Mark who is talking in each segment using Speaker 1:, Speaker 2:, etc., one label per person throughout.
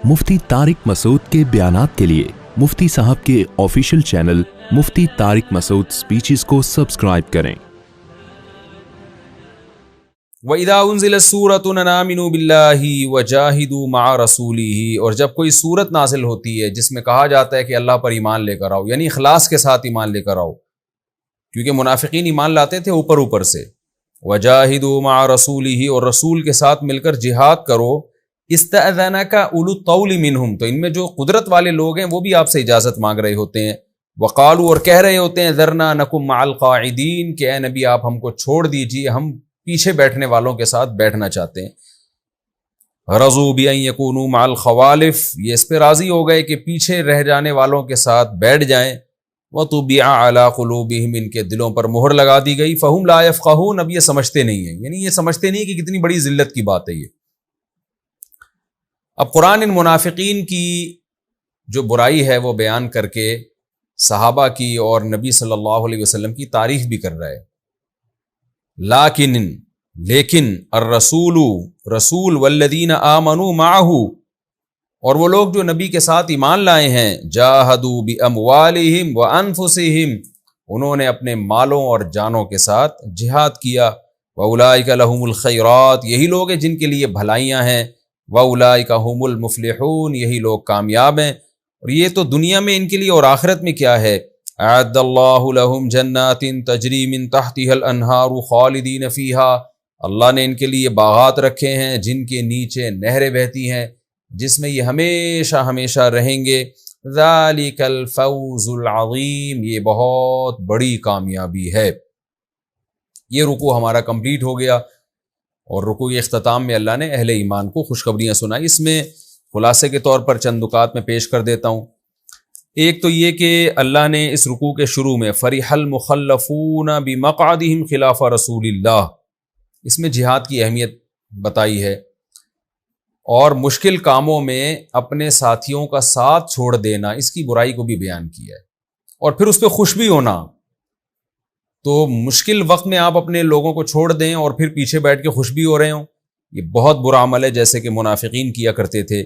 Speaker 1: मुफ्ती तारिक मसूद के बयानात के लिए मुफ्ती साहब के ऑफिशियल चैनल मुफ्ती तारिक मसूद स्पीचेस को सब्सक्राइब करें।
Speaker 2: वइदा उन्ज़िलत सूरतुन अन आमिनू बिल्लाहि वजाहिदू मअ रसूलिही, और जब कोई सूरत नाजिल होती है जिसमें कहा जाता है कि अल्लाह पर ईमान लेकर आओ, यानी इखलास के साथ ईमान लेकर आओ, क्योंकि मुनाफिकीन ईमान लाते थे ऊपर ऊपर से। वजाहिदू मअ रसूलिही, और रसूल के साथ मिलकर जिहाद करो। इस्तअज़नका उलु तौल मिनहुम, तो इनमें जो कुदरत वाले लोग हैं वो भी आपसे इजाज़त मांग रहे होते हैं। वक़ालू, और कह रहे होते हैं, ज़रना नकुम मअल क़ाइदीन, कि ए नबी आप हमको छोड़ दीजिए, हम पीछे बैठने वालों के साथ बैठना चाहते हैं। रज़ू बि अन यकूनू मअल ख़वालिफ़, ये इस पे राज़ी हो गए कि पीछे रह जाने वालों के साथ बैठ जाएं। वतुबिअ अला क़ुलूबिहिम, इनके दिलों पर मोहर लगा दी गई। फ़हुम ला यफ़क़हून, अब ये समझते नहीं है, यानी ये समझते नहीं कि कितनी बड़ी ज़िल्लत की बात है ये। अब कुरान इन मुनाफिकीन की जो बुराई है वो बयान करके सहाबा की और नबी सल्लल्लाहु अलैहि वसल्लम की तारीफ भी कर रहा है। लेकिन अर्रसूलु, रसूल वल्लदीन आमनू माहू, और वो लोग जो नबी के साथ ईमान लाए हैं, जाहदू बि अमवालिहिम व अनफुसिहिम, उन्होंने अपने मालों और जानों के साथ जिहाद किया। व उलाइका लहुमुल खैरात, यही लोग हैं जिनके लिए भलाइयाँ हैं। व उलाइका हुमुल मुफ्लिहून, यही लोग कामयाब हैं। और ये तो दुनिया में इनके लिए, और आखिरत में क्या है, अअद्दल्लाहु लहुम जन्नातिन तजरी मिन तहतिहल अनहारु खालिदीन फीहा, अल्लाह ने इनके लिए बागात रखे हैं जिनके नीचे नहरें बहती हैं, जिसमें ये हमेशा हमेशा रहेंगे। ज़ालिकल फौज़ुल अज़ीम, ये बहुत बड़ी कामयाबी है। ये रुकू हमारा कंप्लीट हो गया, और रुकू के इख्तिताम में अल्लाह ने अहले ईमान को खुशखबरियाँ सुनाई। इसमें खुलासे के तौर पर चंद नुकात में पेश कर देता हूँ। एक तो ये कि अल्लाह ने इस रुकू के शुरू में फ़रिहल मुखल्लफून बिमक़अदिहिम खिलाफ़ रसूलिल्लाह, इसमें जिहाद की अहमियत बताई है, और मुश्किल कामों में अपने साथियों का साथ छोड़ देना, इसकी बुराई को भी बयान किया है। और फिर उस पर खुश भी होना, तो मुश्किल वक्त में आप अपने लोगों को छोड़ दें और फिर पीछे बैठ के खुश भी हो रहे हों, ये बहुत बुरा अमल है, जैसे कि मुनाफिकीन किया करते थे।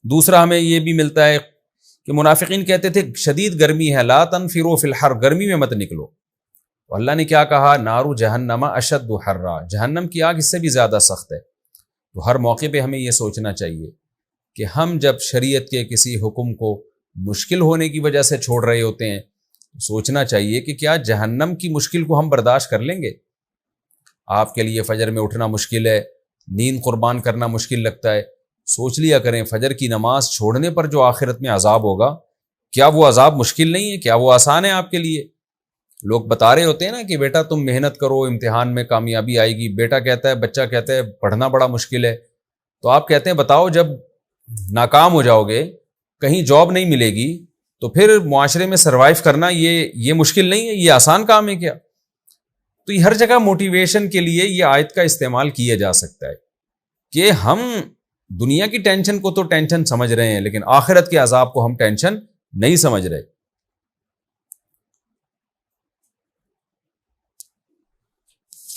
Speaker 2: दूसरा हमें ये भी मिलता है कि मुनाफिकीन कहते थे शदीद गर्मी है, ला तनफिरू फिल हर, गर्मी में मत निकलो। तो अल्लाह ने क्या कहा, नारू जहन्नमा अशद्दु हर्रा, जहन्नम की आग इससे भी ज़्यादा सख्त है। तो हर मौके पे हमें ये सोचना चाहिए कि हम जब शरीयत के किसी हुक्म को मुश्किल होने की वजह से छोड़ रहे होते हैं, सोचना चाहिए कि क्या जहन्नम की मुश्किल को हम बर्दाश्त कर लेंगे। आपके लिए फजर में उठना मुश्किल है, नींद कुर्बान करना मुश्किल लगता है, सोच लिया करें फजर की नमाज छोड़ने पर जो आखिरत में अजाब होगा, क्या वो अजाब मुश्किल नहीं है, क्या वो आसान है आपके लिए। लोग बता रहे होते हैं ना कि बेटा तुम मेहनत करो, इम्तिहान में कामयाबी आएगी। बेटा कहता है, बच्चा कहता है पढ़ना बड़ा मुश्किल है, तो आप कहते हैं बताओ जब नाकाम हो जाओगे, कहीं जॉब नहीं मिलेगी, तो फिर मुआशरे में सर्वाइव करना ये मुश्किल नहीं है, ये आसान काम है क्या। तो ये हर जगह मोटिवेशन के लिए ये आयत का इस्तेमाल किया जा सकता है कि हम दुनिया की टेंशन को तो टेंशन समझ रहे हैं, लेकिन आखिरत के अजाब को हम टेंशन नहीं समझ रहे।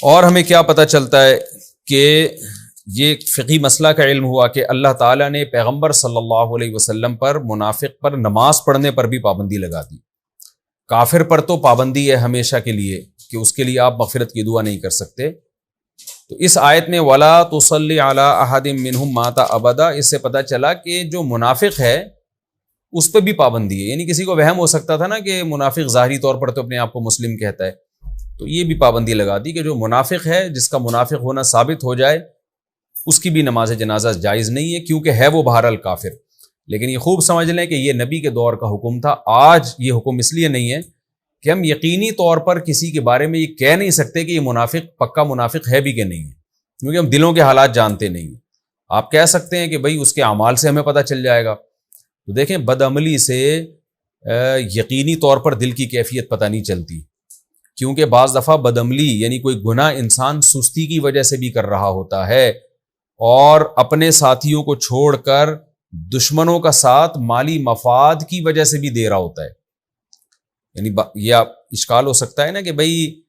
Speaker 2: और हमें क्या पता चलता है कि ये फ़िक़ही मसला का इल्म हुआ कि अल्लाह ताला ने पैगंबर सल्लल्लाहु अलैहि वसल्लम पर, मुनाफिक पर नमाज पढ़ने पर भी पाबंदी लगा दी। काफिर पर तो पाबंदी है हमेशा के लिए कि उसके लिए आप मग़फ़िरत की दुआ नहीं कर सकते। तो इस आयत में वला तुसल्ली अला अहदिम मिनहुम माता अबदा, इससे पता चला कि जो मुनाफिक है उस पर भी पाबंदी है। यानी किसी को वहम हो सकता था ना कि मुनाफिक ज़ाहिरी तौर पर तो अपने आप को मुस्लिम कहता है, तो ये भी पाबंदी लगा दी कि जो मुनाफिक है, जिसका मुनाफिक होना साबित हो जाए, उसकी भी नमाज जनाजा जायज़ नहीं है, क्योंकि है वो बहरहाल काफिर। लेकिन ये खूब समझ लें कि ये नबी के दौर का हुक्म था। आज ये हुक्म इसलिए नहीं है कि हम यकीनी तौर पर किसी के बारे में ये कह नहीं सकते कि ये मुनाफिक पक्का मुनाफिक है भी कि नहीं है, क्योंकि हम दिलों के हालात जानते नहीं। आप कह सकते हैं कि भाई उसके अमाल से हमें पता चल जाएगा, तो देखें बदअमली से यकीनी तौर पर दिल की कैफियत पता नहीं चलती, क्योंकि बाज़ दफ़ा बदअमली यानी कोई गुनाह इंसान सुस्ती की वजह से भी कर रहा होता है, और अपने साथियों को छोड़कर दुश्मनों का साथ माली मफाद की वजह से भी दे रहा होता है। यानी यह इश्काल हो सकता है ना कि भाई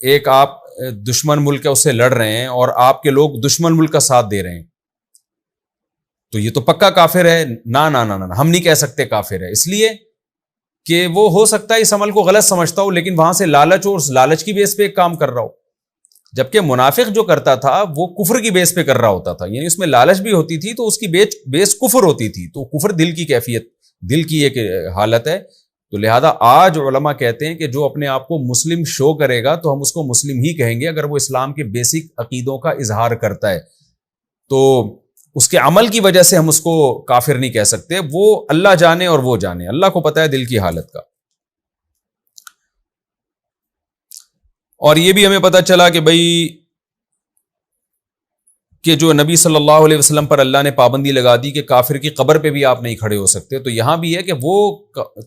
Speaker 2: एक आप दुश्मन मुल्क है उससे लड़ रहे हैं और आपके लोग दुश्मन मुल्क का साथ दे रहे हैं, تو یہ تو پکا کافر ہے. نا نا نا نا، ہم نہیں کہہ سکتے کافر ہے، اس لیے کہ وہ ہو سکتا ہے اس عمل کو غلط سمجھتا ہو، لیکن وہاں سے لالچ اور لالچ کی بیس پہ ایک کام کر رہا ہو. جبکہ منافق جو کرتا تھا وہ کفر کی بیس پہ کر رہا ہوتا تھا، یعنی اس میں لالچ بھی ہوتی تھی تو اس کی بیس کفر ہوتی تھی. تو کفر دل کی کیفیت، دل کی ایک حالت ہے. تو لہذا آج علماء کہتے ہیں کہ جو اپنے آپ کو مسلم شو کرے گا تو ہم اس کو مسلم ہی کہیں گے اگر وہ اسلام کے بیسک عقیدوں کا اظہار کرتا ہے. تو اس کے عمل کی وجہ سے ہم اس کو کافر نہیں کہہ سکتے. وہ اللہ جانے اور وہ جانے، اللہ کو پتہ ہے دل کی حالت کا. اور یہ بھی ہمیں پتہ چلا کہ بھئی کہ جو نبی صلی اللہ علیہ وسلم پر اللہ نے پابندی لگا دی کہ کافر کی قبر پہ بھی آپ نہیں کھڑے ہو سکتے، تو یہاں بھی ہے کہ وہ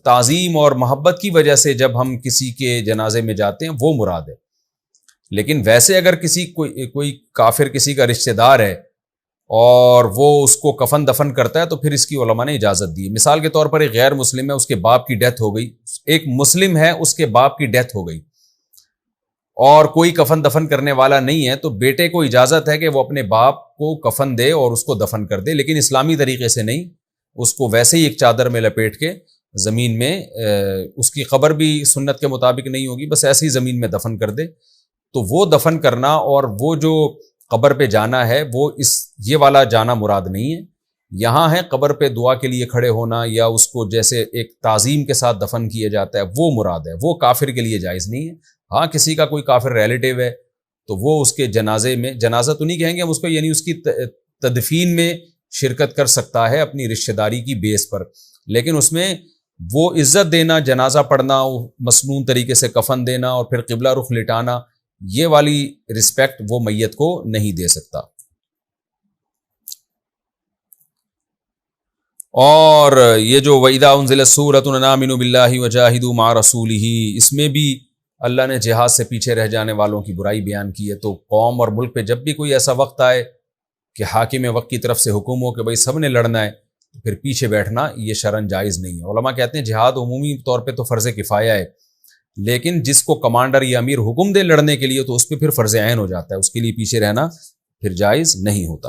Speaker 2: تعظیم اور محبت کی وجہ سے جب ہم کسی کے جنازے میں جاتے ہیں وہ مراد ہے. لیکن ویسے اگر کوئی کافر کسی کا رشتہ دار ہے اور وہ اس کو کفن دفن کرتا ہے تو پھر اس کی علماء نے اجازت دی. مثال کے طور پر ایک غیر مسلم ہے، اس کے باپ کی ڈیتھ ہو گئی، ایک مسلم ہے اس کے باپ کی ڈیتھ ہو گئی اور کوئی کفن دفن کرنے والا نہیں ہے، تو بیٹے کو اجازت ہے کہ وہ اپنے باپ کو کفن دے اور اس کو دفن کر دے، لیکن اسلامی طریقے سے نہیں. اس کو ویسے ہی ایک چادر میں لپیٹ کے زمین میں، اس کی قبر بھی سنت کے مطابق نہیں ہوگی، بس ایسے ہی زمین میں دفن کر دے. تو وہ دفن کرنا اور وہ جو قبر پہ جانا ہے وہ یہ والا جانا مراد نہیں ہے. یہاں ہے قبر پہ دعا کے لیے کھڑے ہونا یا اس کو جیسے ایک تعظیم کے ساتھ دفن کیا جاتا ہے وہ مراد ہے، وہ کافر کے لیے جائز نہیں ہے. ہاں کسی کا کوئی کافر ریلیٹیو ہے تو وہ اس کے جنازے میں، جنازہ تو نہیں کہیں گے ہم اس کو، یعنی اس کی تدفین میں شرکت کر سکتا ہے اپنی رشتہ داری کی بیس پر، لیکن اس میں وہ عزت دینا، جنازہ پڑھنا، مسنون طریقے سے کفن دینا اور پھر قبلہ رخ لٹانا، یہ والی رسپیکٹ وہ میت کو نہیں دے سکتا. اور یہ جو وَإِذَا أُنزِلَتْ سُورَةٌ أَنْ آمِنُوا بِاللَّهِ وَجَاهِدُوا مَعَ رَسُولِهِ، اس میں بھی اللہ نے جہاد سے پیچھے رہ جانے والوں کی برائی بیان کی ہے. تو قوم اور ملک پہ جب بھی کوئی ایسا وقت آئے کہ حاکم وقت کی طرف سے حکم ہو کہ بھئی سب نے لڑنا ہے، تو پھر پیچھے بیٹھنا یہ شرعاً جائز نہیں ہے. علماء کہتے ہیں جہاد عمومی طور پہ تو فرض کفایہ ہے، لیکن جس کو کمانڈر یا امیر حکم دے لڑنے کے لیے تو اس پہ پھر فرض عین ہو جاتا ہے، اس کے لیے پیچھے رہنا پھر جائز نہیں ہوتا.